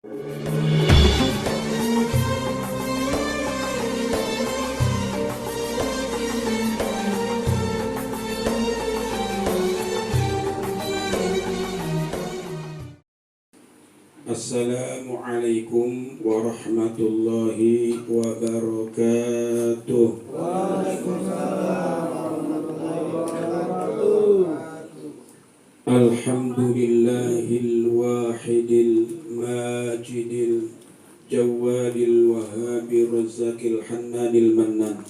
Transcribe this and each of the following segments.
Assalamualaikum warahmatullahi wabarakatuh. Waalaikumsalam warahmatullahi wabarakatuh. Alhamdulillahil wahidil majidil jawadil wahabi razzaqil hannanil mannan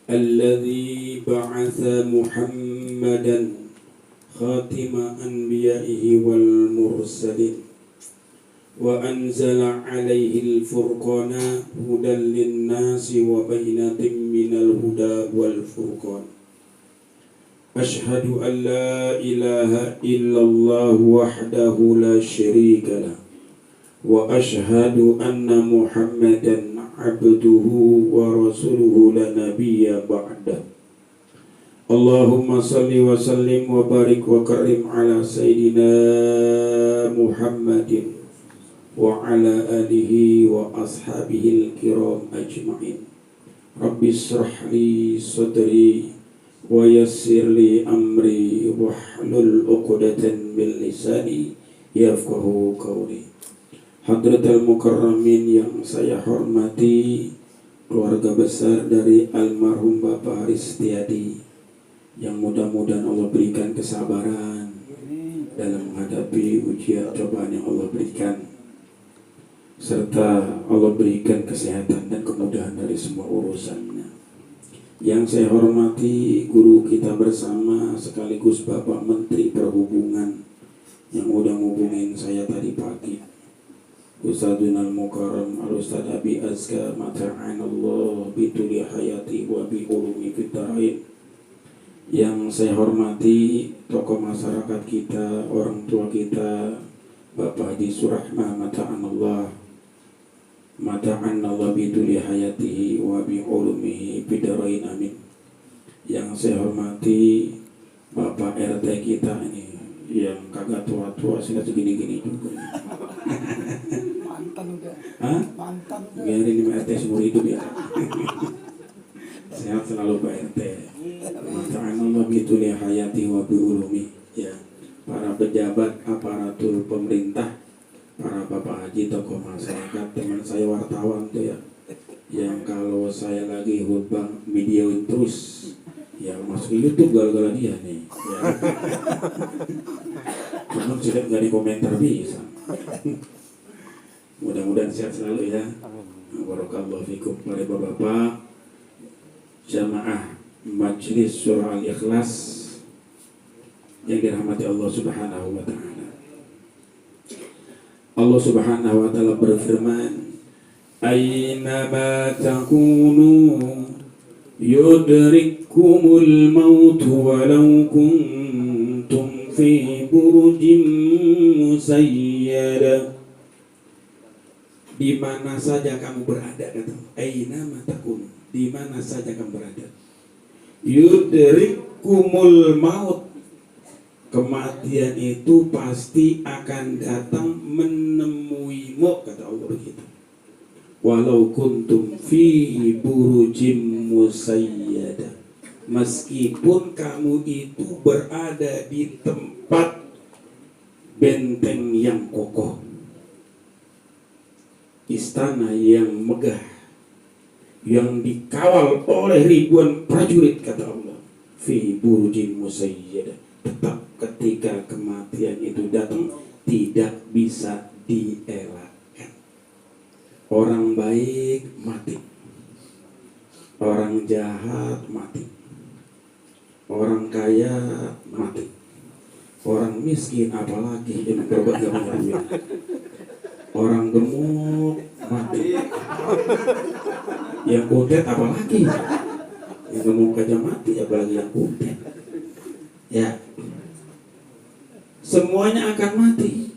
alladzi ba'atha Muhammadan khatima anbiya'ihi wal mursalin wa anzala 'alaihi al-furqana hudan lin-nasi wa bayyinatin minal huda wal furqan. Ashhadu an la ilaha illallah wahdahu la syarika lah wa ashhadu anna Muhammadan 'abduhu wa rasuluhu la nabiyya ba'dah. Allahumma salli wa sallim wa barik wa karim ala sayyidina Muhammadin wa ala alihi wa ashabihi al-kiram ajma'in. Rabbi israh li sadri wa yassir li amri wahlul 'uqdatan min lisani yafqahu qawli. Hadratal mukarramin yang saya hormati, keluarga besar dari almarhum Bapak Aristiadi, yang mudah-mudahan Allah berikan kesabaran dalam menghadapi ujian cobaan yang Allah berikan, serta Allah berikan kesehatan dan kemudahan dari semua urusannya. Yang saya hormati guru kita bersama sekaligus Bapak Menteri Perhubungan yang udah ngubungin saya tadi pagi, Ustadzunal Mukarram Al-Ustadz Abi Azka mata'anallah bituli hayati wa bi ulumi fiddarain. Yang saya hormati tokoh masyarakat kita, orang tua kita, Bapak Haji Surahma mata'anallah bituli hayatihi wa bi ulumihi fiddarain amin. Yang saya hormati Bapak RT kita ini yang kagak tua-tua, sudah segini-gini juga. Mantan udah. Hah? Mantan udah. Biar ini RT seumur hidup ya. Sehat selalu Pak RT. Ta'anallah bituli hayati wa bi ulumi. Ya, para pejabat aparatur pemerintah, para bapak haji, tokoh masyarakat, teman saya wartawan tuh ya, yang kalau saya lagi khutbah videoin terus, ya masuk ke YouTube gara-gara dia nih. Ya. Cuman sudah nggak di komentar bisa. Mudah-mudahan sehat selalu ya. Barakallahu fikum para bapak jamaah Majelis Surah Al-Ikhlas yang dirahmati Allah Subhanahu wa taala. Allah Subhanahu wa taala berfirman, "Aina ma takunu yudrikkumul maut walau kuntum fi burujin musayyada." Di mana saja kamu berada, kata Aina ma takunu, di mana saja kamu berada. Yudrikkumul maut, kematian itu pasti akan datang menemuimu, kata Allah begitu. Walau kuntum fi burujim musayyada, meskipun kamu itu berada di tempat benteng yang kokoh, istana yang megah, yang dikawal oleh ribuan prajurit, kata Allah. Fi burujin musayyada, tetap ketika kematian itu datang tidak bisa dielakkan. Orang baik mati, orang jahat mati, orang kaya mati, orang miskin apalagi yang berobat gak punya duit, orang gemuk mati, yang kudet apalagi, yang gemuk aja mati, apalagi yang kudet. Ya, semuanya akan mati.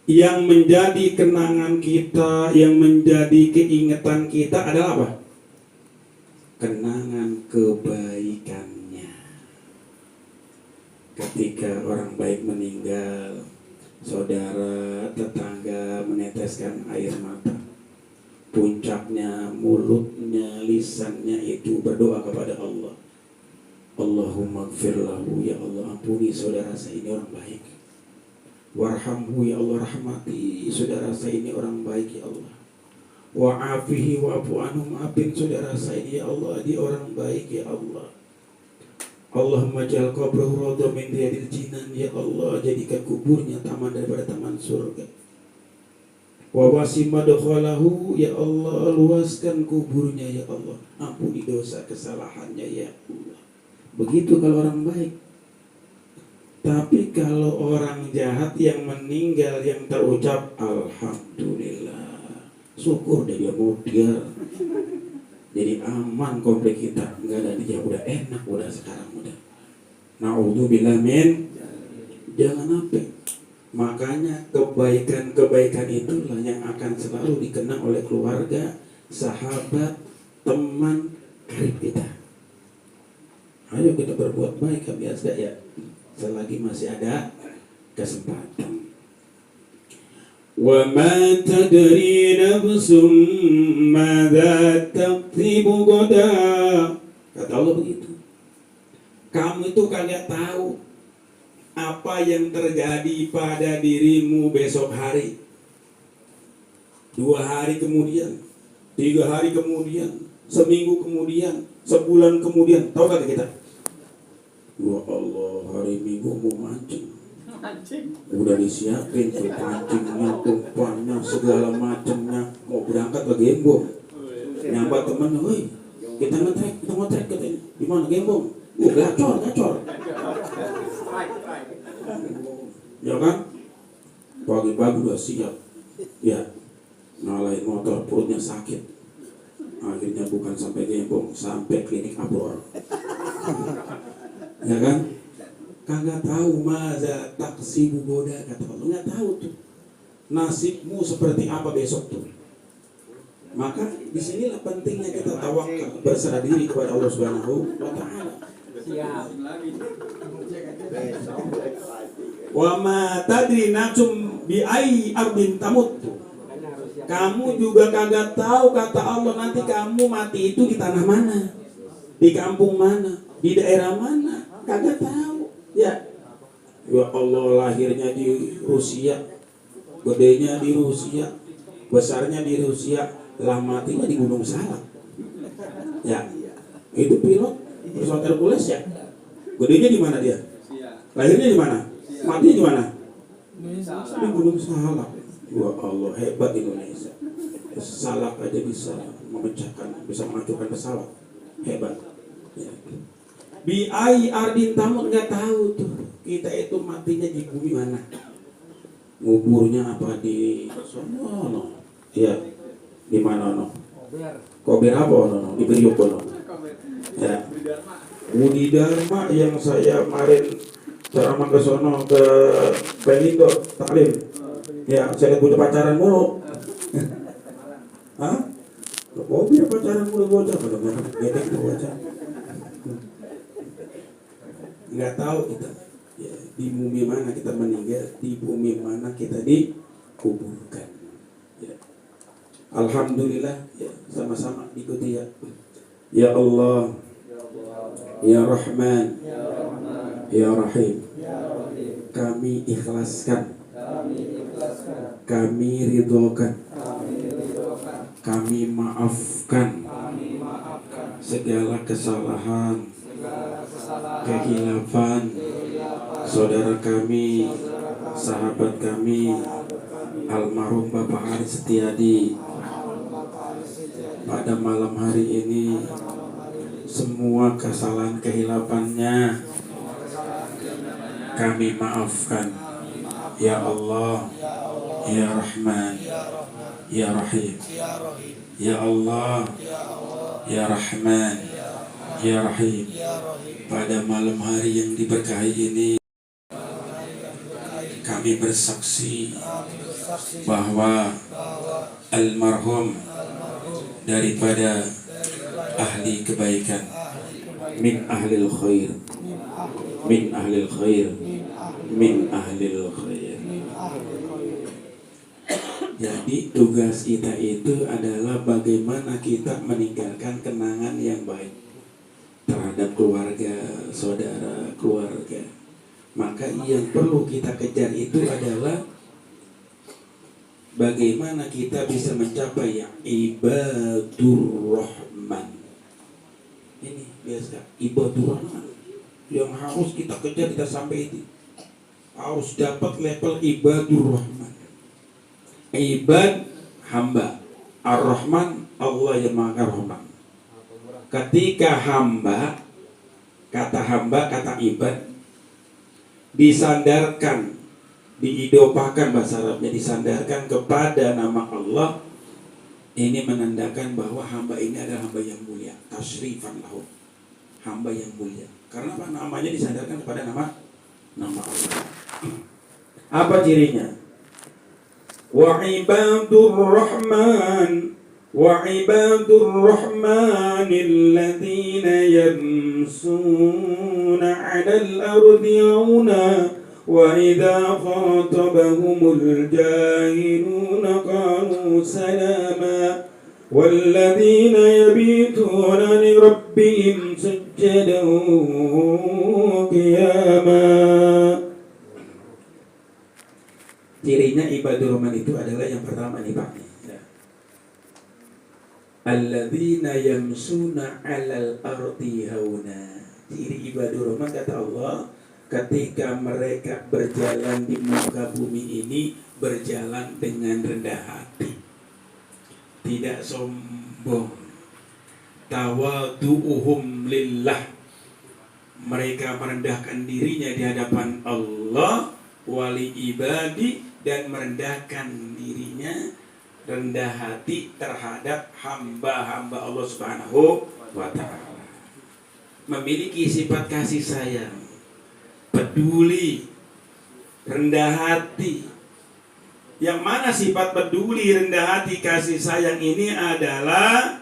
Yang menjadi kenangan kita, yang menjadi keingetan kita adalah apa? Kenangan kebaikannya. Ketika orang baik meninggal, saudara, tetangga, meneteskan air mata. Puncaknya, mulutnya, lisannya itu berdoa kepada Allah. Allahumma gfir lahu, ya Allah ampuni saudara saya ini orang baik. Warhamhu, ya Allah rahmati saudara saya ini orang baik, ya Allah. Wa'afihi wa'fu anhu, maafin saudara saya ini, ya Allah, dia orang baik, ya Allah. Allahumma ja'al qabrahu rawdatan min riyadil jinan, ya Allah, jadikan kuburnya taman daripada taman surga. Wa wasi' madkhalahu, ya Allah, luaskan kuburnya, ya Allah, ampuni dosa kesalahannya, ya Allah. Begitu kalau orang baik. Tapi kalau orang jahat yang meninggal yang terucap alhamdulillah, syukur deh dia mudar. Jadi aman komplek kita, nggak ada dia, udah enak, udah sekarang udah. Na'udzubillah min, jangan apa. Makanya kebaikan-kebaikan itulah yang akan selalu dikenang oleh keluarga, sahabat, teman karib kita. Ayo kita berbuat baik ya biasa ya, selagi masih ada kesempatan. Wa ma tadri nafsum madza taktibu gada. Kata Allah begitu. Kamu itu kagak tahu apa yang terjadi pada dirimu besok hari, 2 hari kemudian, 3 hari kemudian, seminggu kemudian, sebulan kemudian. Tahu kagak kita? Ya Allah, hari Minggu mau mancing. Udah disiapin tuh pancingnya, umpannya, segala macamnya. Mau berangkat ke Gembong. Nyambat temen, woi, kita ngetrek katanya. Gimana Gembong? Gacor. Ya kan? Pagi-pagi udah siap. Ya, ngalahin motor, perutnya sakit. Akhirnya bukan sampai Gembong, sampai klinik Abror. Ya kan? Kagak tahu maza taksibu goda, kata Allah, nggak tahu tuh nasibmu seperti apa besok tuh. Maka disinilah pentingnya kita tawakal, berserah diri kepada Allah Subhanahu wa Ta'ala. Wa ma tadri nafsum bi ayyi ardin tamut. Kamu juga kagak tahu, kata Allah, nanti kamu mati itu di tanah mana, di kampung mana, di daerah mana, kagak tahu. Ya Allah, lahirnya di Rusia, gedenya di Rusia, besarnya di Rusia, lah matinya di Gunung Salak. Ya, itu pilot pesawat Hercules ya. Gedenya di mana dia? Lahirnya di mana? Matinya di mana? Di Gunung Salak. Ya Allah, hebat Indonesia. Salak aja bisa memecahkan, bisa menghancurkan pesawat. Hebat. Ya. Bi-ai ardin tamu, nggak tahu tuh kita itu matinya di bumi mana, nguburnya apa di sono no, ya di mana no, kober apa no, di Priok no, ya Budi Dharma yang saya kemarin ceramah ke sono ke Pelindo taklim, ya saya lihat punya pacaran mulu, hah? Kober pacaran mulu bocah, benar-benar gedek tuh bocah. Nggak tahu kita ya, di bumi mana kita meninggal, di bumi mana kita dikuburkan ya. Alhamdulillah ya, sama-sama ikuti ya. Ya Allah, ya Rahman, ya Rahim, kami ikhlaskan, kami ridhokan, kami maafkan segala kesalahan, kehilafan saudara kami, sahabat kami, almarhum Bapak Haris Setiadi. Pada malam hari ini semua kesalahan kehilafannya kami maafkan. Ya Allah, ya Rahman, ya Rahim, ya Allah, ya Rahman, ya Rahim. Pada malam hari yang diberkahi ini kami bersaksi bahwa almarhum daripada ahli kebaikan, min ahlil khair, min ahlil khair, min ahlil khair. Jadi tugas kita itu adalah bagaimana kita meninggalkan kenangan yang baik terhadap keluarga, saudara, keluarga. Maka yang perlu kita kejar itu adalah bagaimana kita bisa mencapai yang ibadur rahman. Ini biasa ibadur rahman yang harus kita kejar, kita sampai itu harus dapat level ibadur rahman. Ibad hamba, ar-rahman Allah yang maha rahman. Ketika hamba, kata ibad disandarkan, diidopakan, bahasa Arabnya disandarkan kepada nama Allah, ini menandakan bahwa hamba ini adalah hamba yang mulia, tasyrifan lahu, hamba yang mulia. Karena apa? Namanya disandarkan kepada nama Allah. Apa cirinya? Wa ibadur rahman alladhina yamsuna 'alal ardi hauna wa idza khatabahumul jahiluna qalu salama والذين يبيتون لربهم سجدا وقياما. Cirinya ibadur rahman itu adalah yang pertama nih Pak. Ya. Alladzina yamsuna 'alal ardi hauna. Ciri ibadur rahman kata Allah, ketika mereka berjalan di muka bumi ini berjalan dengan rendah hati, tidak sombong, tawadu'uhum lillah, mereka merendahkan dirinya di hadapan Allah, wali ibadi, dan merendahkan dirinya, rendah hati terhadap hamba-hamba Allah Subhanahu wa ta'ala. Memiliki sifat kasih sayang, peduli, rendah hati. Yang mana sifat peduli, rendah hati, kasih sayang ini adalah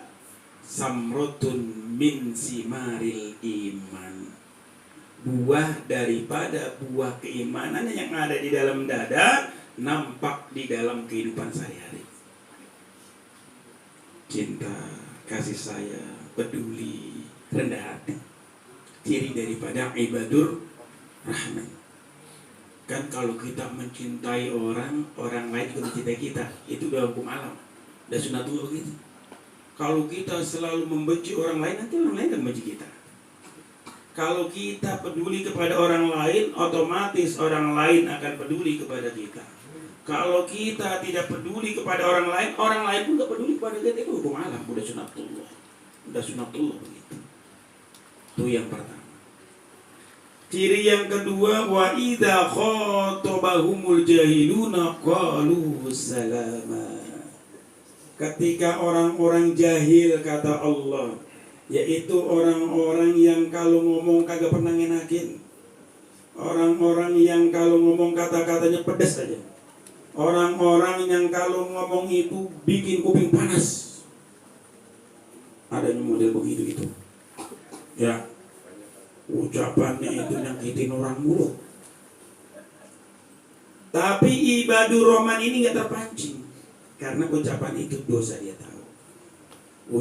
samrotun min simaril iman, buah daripada buah keimanan yang ada di dalam dada, nampak di dalam kehidupan sehari-hari. Cinta, kasih sayang, peduli, rendah hati, ciri daripada ibadur rahman. Kan kalau kita mencintai orang lain juga mencintai kita, itu udah hukum alam, udah sunatullah gitu. Kalau kita selalu membenci orang lain, nanti orang lain akan membenci kita. Kalau kita peduli kepada orang lain, otomatis orang lain akan peduli kepada kita. Kalau kita tidak peduli kepada orang lain pun gak peduli kepada kita. Itu hukum alam, udah sunatullah. Udah sunatullah begitu. Itu yang pertama. Ciri yang kedua, wa idza khatabahumul jahiluna qalu salama. Ketika orang-orang jahil, kata Allah, yaitu orang-orang yang kalau ngomong kagak pernah ngenakin, orang-orang yang kalau ngomong kata-katanya pedas aja, orang-orang yang kalau ngomong itu bikin kuping panas. Adanya model begitu itu. Ya, ucapannya itu nyakitin orang mulu. Tapi ibadur rahman ini gak terpancing, karena ucapan itu dosa, dia tahu.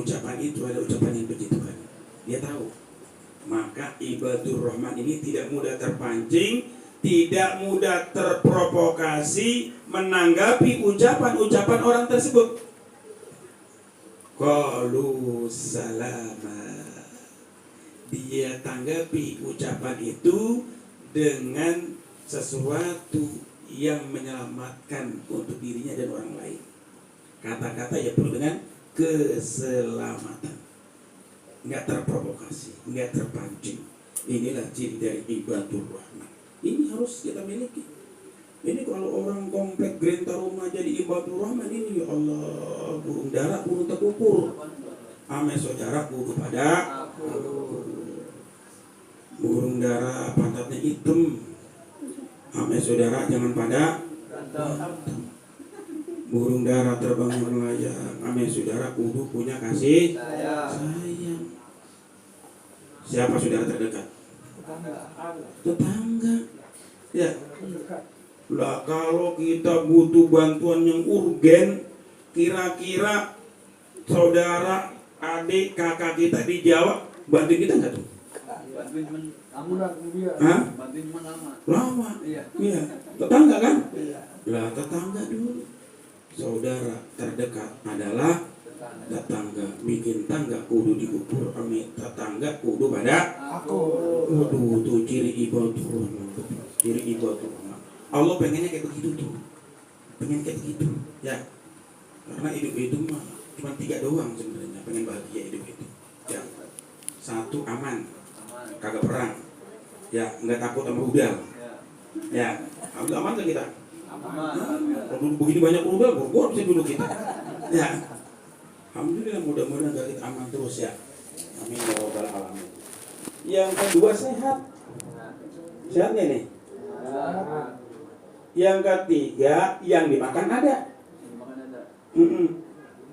Ucapan itu adalah ucapan yang benci Tuhan, dia tahu. Maka ibadur rahman ini tidak mudah terpancing, tidak mudah terprovokasi menanggapi ucapan-ucapan orang tersebut. Qalu salama, dia tanggapi ucapan itu dengan sesuatu yang menyelamatkan untuk dirinya dan orang lain. Kata-kata yang penuh dengan keselamatan, nggak terprovokasi, nggak terpancing. Inilah ciri dari ibadur rahman. Ini harus kita miliki. Ini kalau orang komplek Grenta rumah jadi ibadur rahman, ini ya Allah, burung dara burung terkubur, ame saudara kudu pada burung dara pantatnya hitam, ame saudara jangan pada burung dara terbang melayang, ame saudara kudu punya kasih sayang. Siapa saudara terdekat? Tetangga. Ya. Lah kalau kita butuh bantuan yang urgen, kira-kira saudara, adik, kakak kita di Jawa bantuin kita nggak tuh? Bantuin lama dia. Hah? Bantuin lama. Lama. Iya. Iya. Tetangga kan? Iya. Lah tetangga dulu. Saudara terdekat adalah tetangga. Bikin tangga kudu dikubur, amit tetangga kudu pada. Aku. Waduh, tuh ciri ibadah. Ciri ibadah. Allah pengennya kayak begitu tuh. Pengen kayak begitu. Ya. Karena hidup itu mah cuma 3 doang sebenarnya. Pengen bahagia hidup itu. Ya. 1 aman. Kagak perang. Ya, nggak takut sama rudal. Ya, udah aman kan kita? Aman. Kalau begini banyak rudal, gor sih dulu kita. Ya, alhamdulillah mudah-mudahan kita aman terus ya. Amin ya rabbal alamin. Yang kedua sehat. Sehatnya nih. Yang ketiga yang dimakan ada.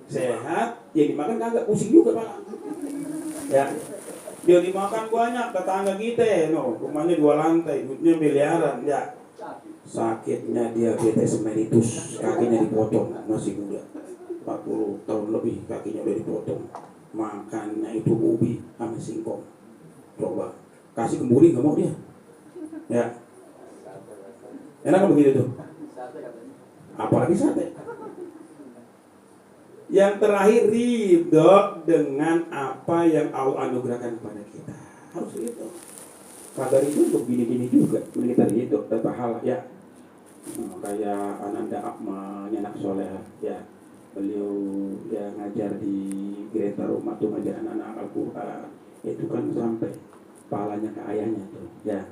Sehat, yang dimakan kagak, pusing juga Pak. Ya. Dia dimakan banyak, tetangga kita, rumahnya 2 lantai, duitnya miliaran, ya. Sakitnya diabetes mellitus, kakinya dipotong, masih muda, 40 tahun lebih kakinya udah dipotong. Makannya itu ubi sama singkong. Coba, kasih kembuli nggak mau dia, ya. Enak kan begitu tuh? Apalagi sate. Yang terakhir, ridho dengan apa yang Allah anugerahkan kepada kita. Harus ridho. Kagak ridho untuk gini-gini juga. Kita ridho dan pahala ya. Kayak Ananda Akmal, anak soleh ya. Beliau ya ngajar di gereja rumah tuh, ngajar anak-anak Al-Quran. Itu kan sampai pahalanya ke ayahnya tuh ya.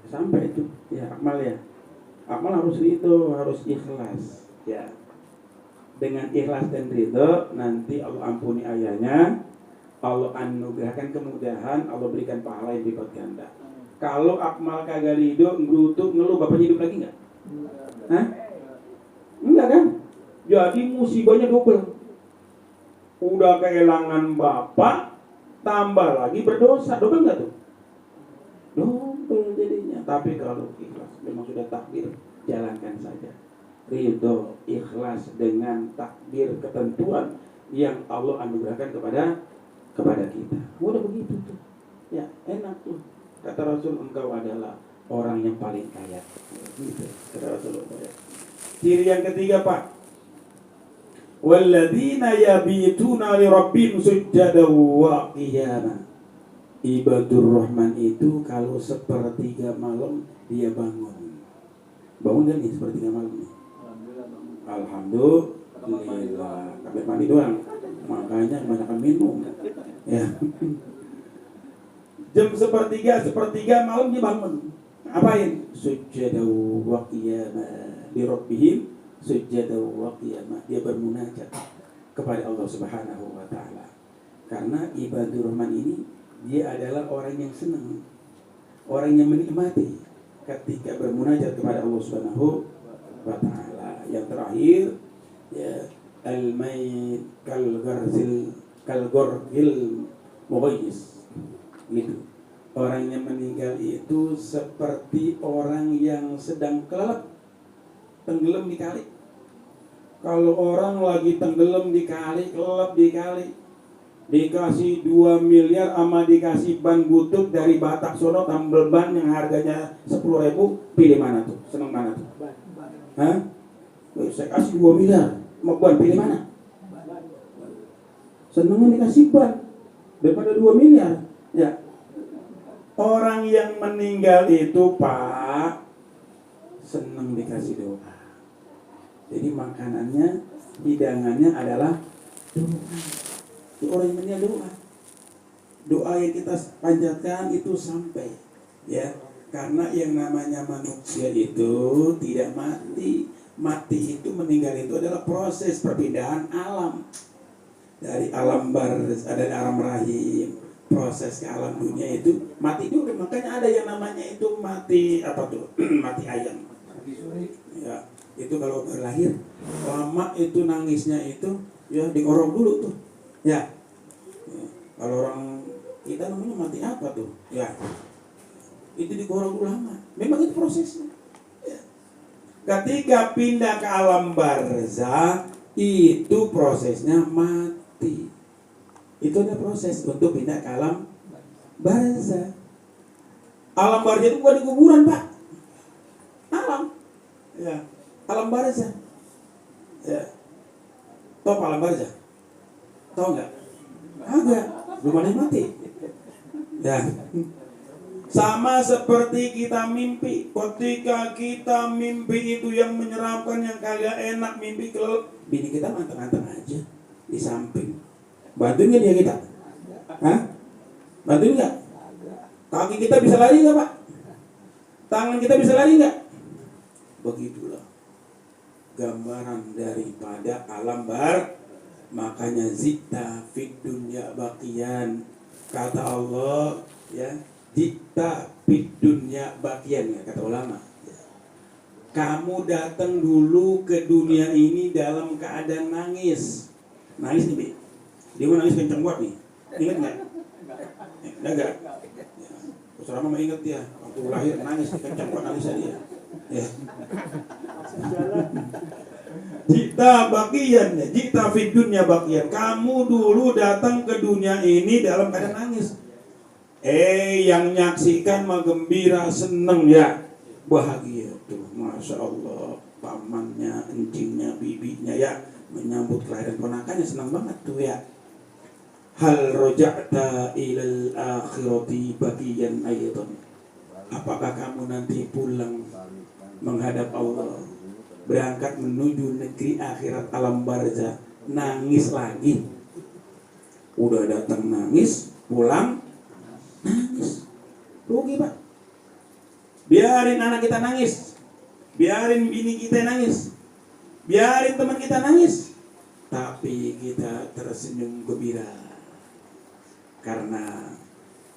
Sampai itu ya Akmal ya. Akmal harus ridho, harus ikhlas ya. Dengan ikhlas dan ridho, nanti Allah ampuni ayahnya, Allah anugerahkan kemudahan, Allah berikan pahala yang berlipat ganda. Kalau Akmal kagak ridho, ngerutuk, ngeluh, bapaknya hidup lagi nggak? Hah? Enggak kan? Jadi musibahnya double. Udah kehilangan bapak, tambah lagi berdosa, double nggak tuh? Double jadinya. Tapi kalau ikhlas, memang sudah takdir, jalankan saja. Ridho, ikhlas dengan takdir ketentuan yang Allah anugerahkan kepada kita. Udah begitu tuh. Ya, enak tuh. Kata Rasul, engkau adalah orang yang paling kaya. Gitu, kata Rasulullah. Ciri yang ketiga, Pak. Walladzina yabituna li rabbihim sujjadan wa qiyama. Ibadur Rahman itu kalau 1/3 malam dia bangun. Bangun kan nih 1/3 malam nih? Alhamdulillah. Kamar mandi doang. Makanya kebanyakan minum. Ya. Jam 1/3 malam dia bangun. Apain? Sujjadan wa qiyama li rabbihim sujjadan wa qiyama. Dia bermunajat kepada Allah Subhanahu wa taala. Karena ibadur Rahman ini dia adalah orang yang senang, orang yang menikmati ketika bermunajat kepada Allah Subhanahu wa taala. Yang terakhir ya, al-mayt kal-gharsil mughayis. Gitu. Orang yang meninggal itu seperti orang yang sedang kelelep, tenggelam di kali. Kalau orang lagi tenggelam di kali, kelelep di kali, dikasih 2 miliar sama dikasih ban butut dari Batak sono, tambal ban yang harganya 10.000, pilih mana tuh? Seneng mana tuh? Hah? Saya kasih 2 miliar, mau ban, pilih mana? Senengnya dikasih ban daripada 2 miliar. Ya. Orang yang meninggal itu, Pak, seneng dikasih doa. Jadi makanannya, hidangannya adalah doa. Orang yang meninggal doa. Doa yang kita panjatkan itu sampai, ya. Karena yang namanya manusia itu tidak mati. Mati itu, meninggal itu adalah proses perpindahan alam. Dari alam barzakh, dari alam rahim, proses ke alam dunia itu mati dulu. Makanya ada yang namanya itu mati apa tuh? Mati ayam. Ya, itu kalau berlahir lama itu nangisnya itu ya diorong dulu tuh. Ya. Kalau orang kita namanya mati apa tuh? Ya. Itu digorong dulu lama. Memang itu prosesnya. Ya. Ketika pindah ke alam barzah, itu prosesnya mati. Itu ada proses untuk pindah ke alam barzah. Alam barzah itu bukan di kuburan, Pak. Alam. Ya, alam barzah. Ya. Tahu alam barzah? Tahu enggak? Agak. Belum ada yang mati. Ya. Sama seperti kita mimpi. Ketika kita mimpi itu yang menyeramkan, yang kagak enak, mimpi kelelep, bini kita manteng-manteng aja di samping. Bantuin nggak dia kita? Hah? Bantuin nggak? Kaki kita bisa lari nggak, Pak? Tangan kita bisa lari nggak? Begitulah gambaran daripada alam bar. Makanya zikta fid dunya baqiyan. Kata Allah, ya, zikta fid dunya baqiyan, ya, kata ulama. Kamu datang dulu ke dunia ini dalam keadaan nangis. Nangis nih, Bi. Dia mau nangis kenceng banget nih. Ingat nggak? Enggak. Ya. Ustaz Rama ingat dia waktu lahir nangis kenceng banget nangisnya dia. Ya. Jita bagian, jita fid dunya bagian. Kamu dulu datang ke dunia ini dalam keadaan nangis. Yang nyaksikan mah gembira, seneng ya, bahagia tuh, masya Allah. Pamannya, encingnya, bibinya ya menyambut kelahiran ponakannya, senang banget tuh ya. Hal roja'ta ilal akhirati bagian ayatan. Apakah kamu nanti pulang menghadap Allah, berangkat menuju negeri akhirat alam barzah, nangis lagi? Udah datang nangis, pulang nangis. Rugi, Pak. Biarin anak kita nangis, biarin bini kita nangis, biarin teman kita nangis, tapi kita tersenyum gembira. Karena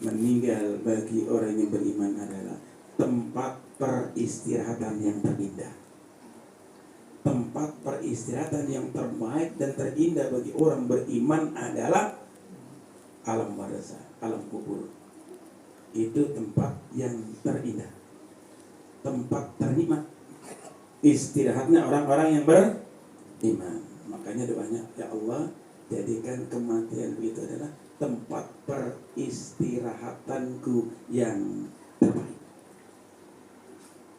meninggal bagi orang yang beriman adalah tempat peristirahatan yang terindah. Tempat peristirahatan yang terbaik dan terindah bagi orang beriman adalah alam barzah, alam kubur. Itu tempat yang terindah, tempat ternikmat, istirahatnya orang-orang yang beriman. Makanya doanya, ya Allah, jadikan kematian itu adalah tempat peristirahatanku yang terbaik.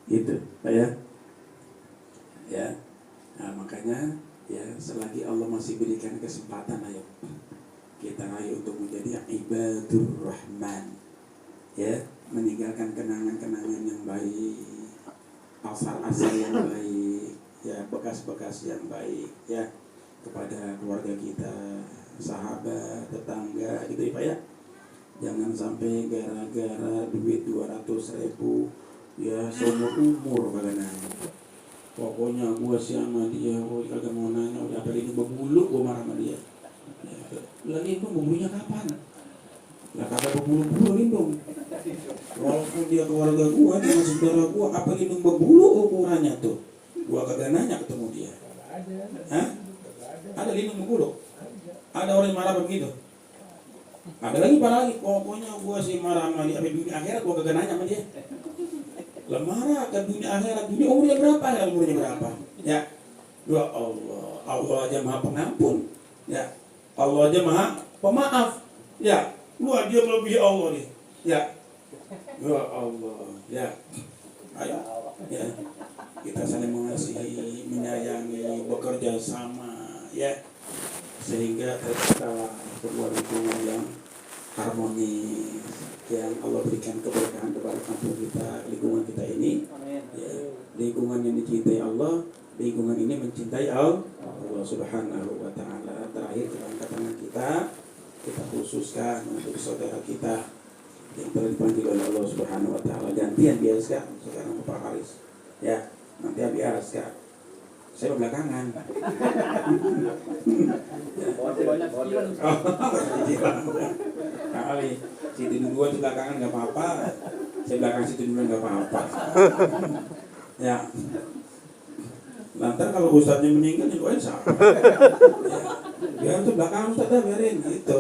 Itu, ya. Ya. Nah, makanya ya selagi Allah masih berikan kesempatan, ayo kita rayu untuk menjadi ibadur rahman. Ya, meninggalkan kenangan-kenangan yang baik, asal-asal yang baik, ya, bekas-bekas yang baik, ya, kepada keluarga kita, sahabat, tetangga, gitu ya Pak ya. Jangan sampai gara-gara duit 200.000 ya seumur umur kagak nanya. Pokoknya gua sama dia, gua kagak mau nanya, udah apa ini berbulu, gua marah sama dia. Ya, lagi itu berbulunya kapan? Lah kagak berbulu-bulu lindung. Walaupun dia keluarga gua, dia saudara gua, apa lindung berbulu ukurannya tuh? Gua kagak nanya ketemu dia. Hah? Ada lindung berbulu? Ada orang yang marah begitu. Ada lagi para lagi, pokoknya gua sih marah sama dia, tapi dunia akhirat gua kagak nanya sama dia. Lah marah ke dunia akhirat, dunia umurnya berapa? Ya umurnya berapa? Ya. Ya Allah, Allah aja Maha Pengampun. Ya. Allah aja Maha Pemaaf. Ya. Lu aja melebihi Allah nih. Ya. Ya Allah. Ya. Ayo. Ya. Kita saling mengasihi, menyayangi, bekerja sama, ya. Sehingga terciptalah sebuah lingkungan yang harmonis, yang Allah berikan keberkahan kepada kampung kita, lingkungan kita ini, ya, lingkungan yang dicintai Allah, lingkungan ini mencintai Allah Subhanahu wa Ta'ala. Terakhir angkat tangan kita khususkan untuk saudara kita yang telah dipanggil oleh Allah Subhanahu wa Ta'ala. Gantian biasa sekarang Pak Haris, ya, nanti biasa. Saya belakangan. Banyak sekali. Kali situ duluan di belakangan nggak apa-apa. Saya belakang situ duluan nggak apa-apa. Ya. Lantar kalau ustadznya meninggal ya doain sama. Ya, biar tuh belakang ustadznya biarin gitu.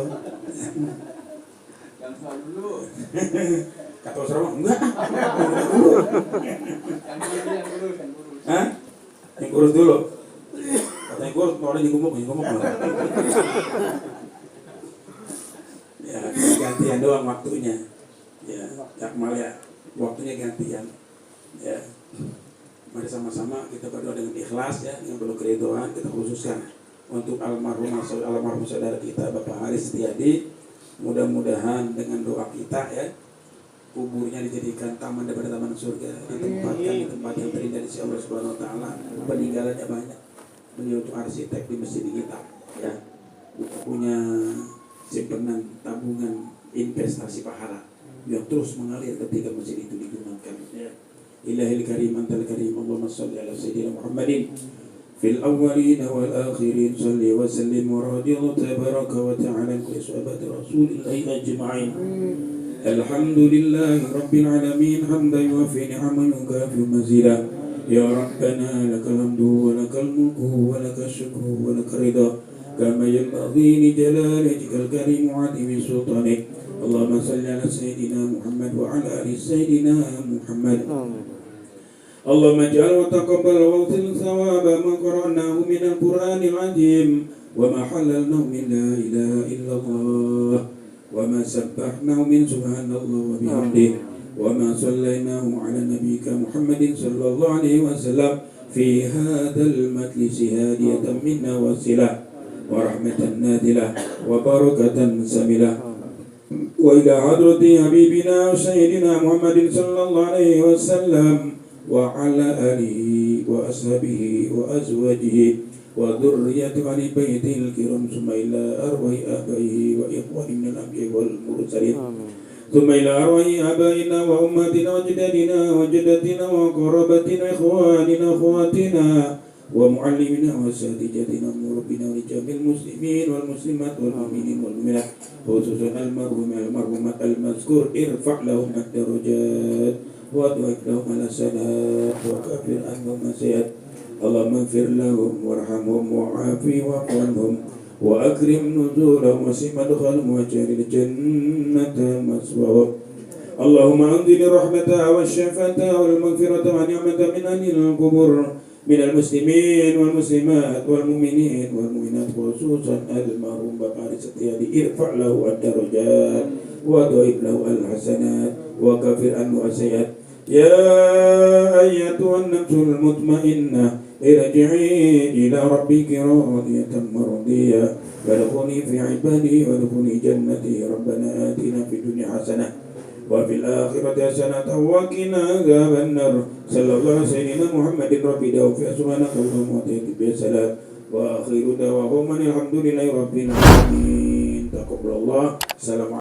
Yang soal dulu. Kata Ustaz Rama, enggak dulu. Yang dulu. Hah? Yang kurus dulu. Katanya kurus, mau orang digumuk malah. Ya, gantian doang waktunya. Ya, Akmal ya, waktunya gantian. Ya, mari sama-sama kita berdoa dengan ikhlas ya, dengan penuh keridhaan kita khususkan untuk almarhum saudara kita Bapak Haris Setiadi. Mudah-mudahan dengan doa kita ya, kuburnya dijadikan taman daripada taman surga, ditempatkan di tempat yang terindah di sisi Allah Subhanahu Wa Taala. Peninggalannya banyak. Beliau itu arsitek di masjid kita, ya, punya simpanan tabungan investasi pahala yang terus mengalir ketika masjid itu digunakan. Ya. Ilahil karim antal karim, Allahumma salli ala sayyidina Muhammadin fil awwalin wal akhirin, salli wa sallim wa radiyallahu tabaraka wa ta'ala kulli sahabati rasulillahi ajma'in. Alhamdulillahi rabbil alamin, hamdan yuwafi ni'aman yukafi mazida. Ya Rabbana lakal hamdu wa lakal mulku wa lakal syukru wa lakal ridha kama yanbaghi li jalali wajhikal karim wa 'azimi sultanik. Allahumma salli ala sayyidina Muhammad wa ala ali sayyidina Muhammad. Allahumma ij'al wa taqabbal wa awsil thawaba ma qara'nahu min al-Qur'anil 'azim wa ma halalnahu min la ilaha illallah wa ma sabbahnahu min subhanallah wa bihamdihi wa ma sallainahu ala nabiyyika Muhammadin sallallahu alaihi wasallam fi hadzal majlis hadiyatan minna wasilah wa rahmatan nadilah wa barakatan samilah wa ila hadrati habibina sayyidina Muhammadin sallallahu alaihi wasallam wa ala alihi wa ashabihi wa azwajihi wa dhurriyyati ahli baitil kiram summa ila arwahi abaihi wa ikhwani minal anbiya'i wal mursalin ثم إلى أرواح آبائنا وأمهاتنا وأجدادنا وجداتنا وقرابتنا إخواننا أخواتنا ومعلمنا وأساتذتنا ومربينا ورجال المسلمين والمسلمات والمؤمنين والمؤمنات خصوصا المرحومات المذكور ارفع لهم الدرجات وأدعك لهم الحسنات وكفر عنهم السيئات اللهم اغفر لهم وارحمهم وعافهم واعف عنهم وأكرم نزولهم وسم مدخلهم واجعل الجنة مثواهم اللهم أنزل الرحمة والشفاة والمغفرة والنعمة من أهل القبور من المسلمين والمسلمات والمؤمنين والمؤمنات خصوصا المرحوم بابا Haris Setiadi ارفع له الدرجات وضعف له الحسنات وكفر عنه السيئات يا أيتها النفس المطمئنة ارجعي إلى ربك راضية مرضية وادخلي في عبادي وادخلي جنتي ربنا آتنا في الدنيا حسنة وفي الآخرة حسنة وقنا عذاب النار صلى الله على سيدنا محمد ربي دعوة سبحانك اللهم وتعالى بالسلام وآخر دعواهم الحمد لله رب العالمين. تقبل الله. السلام عليكم.